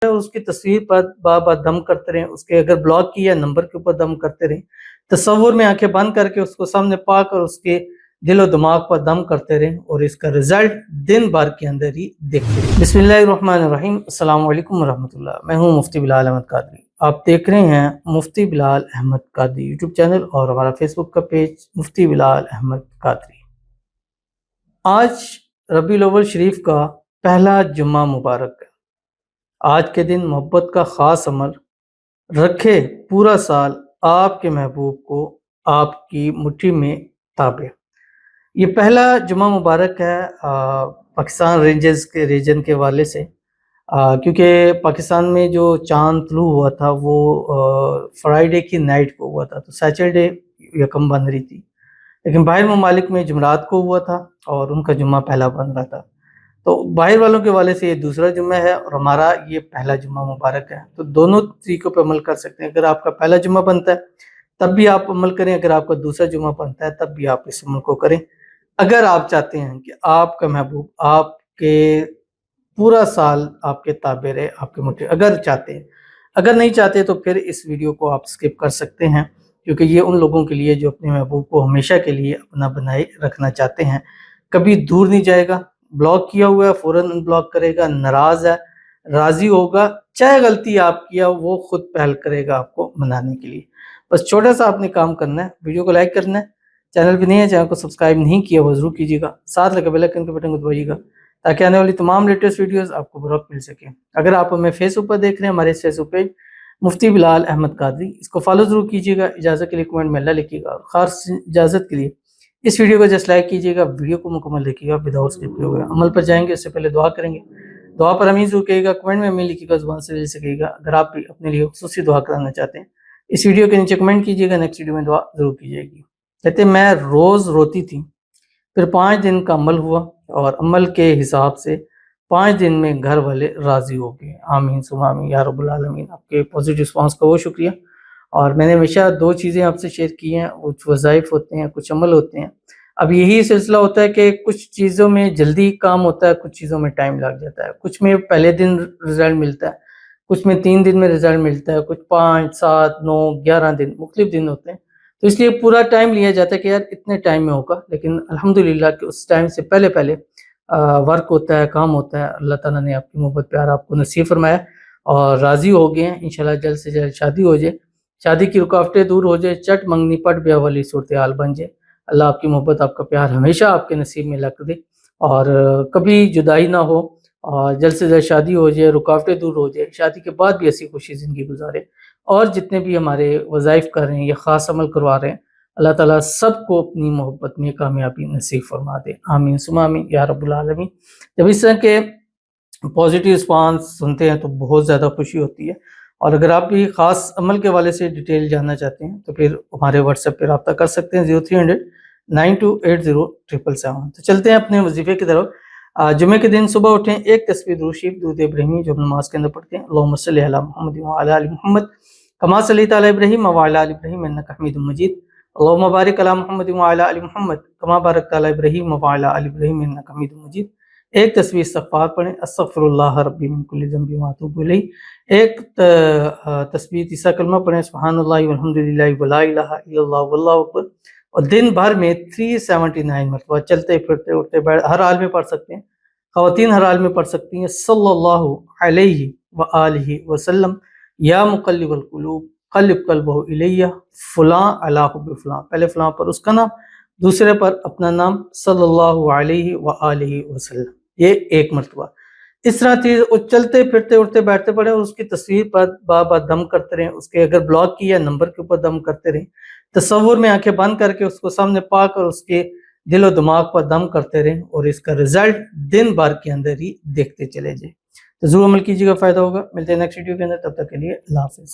اس کی تصویر پر بار دم کرتے رہیں، اس کے اگر بلاک کیا نمبر کے اوپر دم کرتے رہیں، تصور میں آنکھیں بند کر کے اس کو سامنے پا کر اس کے دل و دماغ پر دم کرتے رہیں اور اس کا رزلٹ دن بھر کے اندر ہی دیکھتے رہیں۔ بسم اللہ الرحمن الرحیم، السلام علیکم ورحمۃ اللہ۔ میں ہوں مفتی بلال احمد قادری، آپ دیکھ رہے ہیں مفتی بلال احمد قادری یوٹیوب چینل اور ہمارا فیس بک کا پیج مفتی بلال احمد قادری۔ آج ربیع الاول شریف کا پہلا جمعہ مبارک ہے۔ آج کے دن محبت کا خاص عمل رکھے پورا سال آپ کے محبوب کو آپ کی مٹھی میں تابے۔ یہ پہلا جمعہ مبارک ہے پاکستان رینجز کے ریجن کے حوالے سے، کیونکہ پاکستان میں جو چاند طلوع ہوا تھا وہ فرائیڈے کی نائٹ کو ہوا تھا، تو سیچرڈے یکم بن رہی تھی، لیکن باہر ممالک میں جمعرات کو ہوا تھا اور ان کا جمعہ پہلا بن رہا تھا۔ تو باہر والوں کے حوالے سے یہ دوسرا جمعہ ہے اور ہمارا یہ پہلا جمعہ مبارک ہے، تو دونوں طریقوں پہ عمل کر سکتے ہیں۔ اگر آپ کا پہلا جمعہ بنتا ہے تب بھی آپ عمل کریں، اگر آپ کا دوسرا جمعہ بنتا ہے تب بھی آپ اس عمل کو کریں، اگر آپ چاہتے ہیں کہ آپ کا محبوب آپ کے پورا سال آپ کے تابع رہے، آپ کے مٹھی، اگر چاہتے ہیں۔ اگر نہیں چاہتے تو پھر اس ویڈیو کو آپ سکپ کر سکتے ہیں، کیونکہ یہ ان لوگوں کے لیے جو اپنے محبوب کو ہمیشہ کے لیے اپنا بنائے رکھنا چاہتے ہیں، کبھی دور نہیں جائے گا، بلاک کیا ہوا ہے فوراً ان بلاک کرے گا، ناراض ہے راضی ہوگا، چاہے غلطی آپ کیا وہ خود پہل کرے گا آپ کو منانے کے لیے۔ بس چھوٹا سا آپ نے کام کرنا ہے، ویڈیو کو لائک کرنا ہے، چینل پہ نہیں ہے چینل کو سبسکرائب نہیں کیا وہ ضرور کیجیے گا، ساتھ لگے بیل آئیکن کے بٹن کو دبائیے گا تاکہ آنے والی تمام لیٹسٹ ویڈیوز آپ کو بروقت مل سکے۔ اگر آپ ہمیں فیس بک پر دیکھ رہے ہیں، ہمارے فیس بک پیج مفتی بلال احمد قادری، اس کو فالو ضرور کیجیے گا، اجازت کے لیے کمنٹ میں اللہ لکھیے گا، اور خاص اجازت کے لیے اس ویڈیو کو جسٹ لائک کیجیے گا، ویڈیو کو مکمل دیکھیے گا وداؤٹ اسکپ کیے ہوئے۔ عمل پر جائیں گے اس سے پہلے دعا کریں گے، دعا پر امین ضرور کہیے گا، کمنٹ میں امین لکھیے گا، زبان سے دل سے کہیے گا۔ اگر آپ بھی اپنے لیے خصوصی دعا کرانا چاہتے ہیں اس ویڈیو کے نیچے کمنٹ کیجیے گا، نیکسٹ ویڈیو میں دعا ضرور کیجیے گی۔ کہتے ہیں میں روز روتی تھی، پھر 5 دن کا عمل ہوا اور عمل کے حساب سے 5 دن میں گھر والے راضی ہو گئے۔ آمین ثم آمین یا رب العالمین۔ آپ کے پازیٹیو رسپانس کا بہت شکریہ۔ اور میں نے ہمیشہ 2 چیزیں آپ سے شیئر کی ہیں، کچھ وظائف ہوتے ہیں، کچھ عمل ہوتے ہیں۔ اب یہی سلسلہ ہوتا ہے کہ کچھ چیزوں میں جلدی کام ہوتا ہے، کچھ چیزوں میں ٹائم لگ جاتا ہے، کچھ میں پہلے دن رزلٹ ملتا ہے، کچھ میں 3 دن میں رزلٹ ملتا ہے، کچھ 5 7 9 11 دن مختلف دن ہوتے ہیں، تو اس لیے پورا ٹائم لیا جاتا ہے کہ یار اتنے ٹائم میں ہوگا، لیکن الحمدللہ کہ اس ٹائم سے پہلے ورک ہوتا ہے، کام ہوتا ہے۔ اللہ تعالیٰ نے آپ کی محبت پیار آپ کو نصیب فرمایا اور راضی ہو گئے ہیں، انشاءاللہ جلد سے جلد شادی ہو جائے، شادی کی رکاوٹیں دور ہو جائے، چٹ منگنی پٹ بیاہ والی صورتحال بن جائے۔ اللہ آپ کی محبت آپ کا پیار ہمیشہ آپ کے نصیب میں لکھ دے اور کبھی جدائی نہ ہو، اور جلد سے جلد شادی ہو جائے، رکاوٹیں دور ہو جائے، شادی کے بعد بھی ایسی خوشی زندگی گزارے۔ اور جتنے بھی ہمارے وظائف کر رہے ہیں یا خاص عمل کروا رہے ہیں، اللہ تعالیٰ سب کو اپنی محبت میں کامیابی نصیب فرما دے، آمین ثم آمین یا رب العالمین۔ جب اس طرح کے پازیٹیو رسپانس سنتے ہیں تو بہت زیادہ خوشی ہوتی ہے، اور اگر آپ بھی خاص عمل کے حوالے سے ڈیٹیل جاننا چاہتے ہیں تو پھر ہمارے واٹس ایپ پہ رابطہ کر سکتے ہیں 0300 9280 تو چلتے ہیں اپنے وظیفے کی طرف۔ جمعے کے دن صبح اٹھیں، ایک تسبیح درود شریف درود ابراہیمی جو ہم نماز کے اندر پڑھتے ہیں، اللہم صلی علی محمد وعلی آل محمد کما صلیت علی ابراہیم وعلی آل ابراہیم انک حمید مجید، اللہم بارک علی محمد وعلی آل محمد کما بارکت علی ابراہیم وعلی آل ابراہیم انک حمید مجید۔ ایک تسبیح استغفار پڑھیں، استغفر اللہ ربی من کل ذنب واتوب الیہ۔ ایک تسبیح تیسرا کلمہ پڑھیں، سبحان اللہ والحمدللہ ولا الہ الا اللہ واللہ اکبر، اور دن بھر میں 379 مرتبہ چلتے پھرتے اٹھتے بیٹھ ہر حال میں پڑھ سکتے ہیں، خواتین ہر حال میں پڑھ سکتی ہیں۔ صلی اللہ علیہ وآلہ وسلم یا مقلب القلوب قلب قلبہ الیہ فلاں علی حب فلاں، پہلے فلاں پر اس کا نام، دوسرے پر اپنا نام، صلی اللہ علیہ وآلہ وسلم، یہ ایک مرتبہ۔ اس طرح چلتے پھرتے اٹھتے بیٹھتے پڑھیں، اور اس کی تصویر پر بار دم کرتے رہیں، اس کے اگر بلاک کیا نمبر کے اوپر دم کرتے رہیں، تصور میں آنکھیں بند کر کے اس کو سامنے پا کر اس کے دل و دماغ پر دم کرتے رہیں اور اس کا رزلٹ دن بھر کے اندر ہی دیکھتے چلے جائیں۔ تو ضرور عمل کیجیے گا، فائدہ ہوگا۔ ملتے ہیں نیکسٹ ویڈیو کے اندر، تب تک کے لیے اللہ حافظ۔